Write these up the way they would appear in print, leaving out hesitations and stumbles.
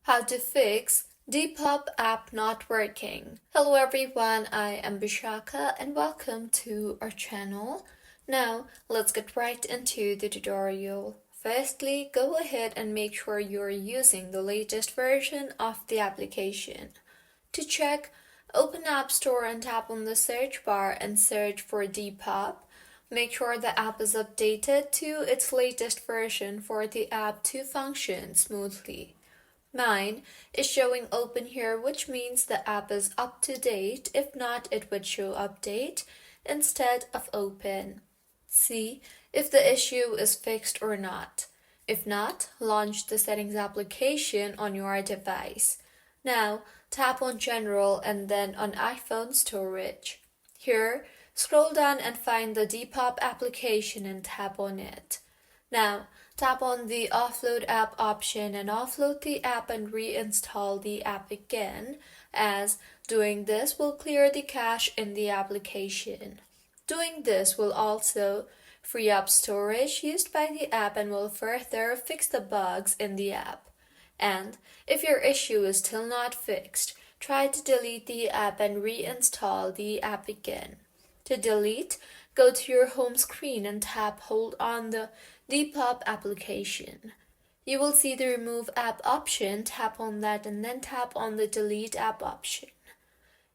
How to fix Depop app not working. Hello everyone, I am Bishaka and welcome to our channel. Now, let's get right into the tutorial. Firstly, go ahead and make sure you're using the latest version of the application. To check, open App Store and tap on the search bar and search for Depop. Make sure the app is updated to its latest version for the app to function smoothly. Mine is showing open here, which means the app is up to date. If not, it would show update instead of open. See if the issue is fixed or not. If not, launch the settings application on your device. Now, tap on General and then on iPhone Storage. Here, scroll down and find the Depop application and tap on it. Now, tap on the Offload App option and offload the app and reinstall the app again, as doing this will clear the cache in the application. Doing this will also free up storage used by the app and will further fix the bugs in the app. And if your issue is still not fixed, try to delete the app and reinstall the app again. To delete, go to your home screen and hold on the Depop application. You will see the Remove App option, tap on that and then tap on the Delete App option.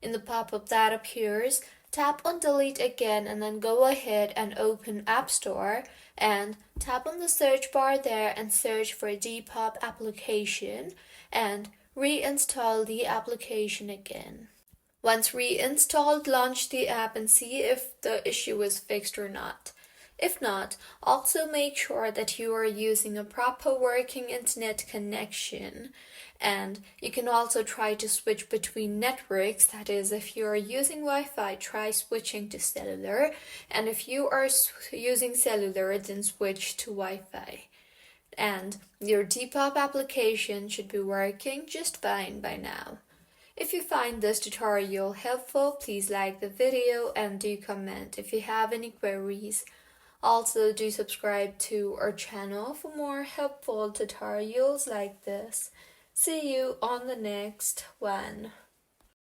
In the pop-up that appears, tap on Delete again and then go ahead and open App Store and tap on the search bar there and search for Depop application and reinstall the application again. Once reinstalled, launch the app and see if the issue is fixed or not. If not, also make sure that you are using a proper working internet connection. And you can also try to switch between networks. That is, if you are using Wi-Fi, try switching to cellular. And if you are using cellular, then switch to Wi-Fi. And your Depop application should be working just fine by now. If you find this tutorial helpful, please like the video and do comment if you have any queries. Also, do subscribe to our channel for more helpful tutorials like this. See you on the next one.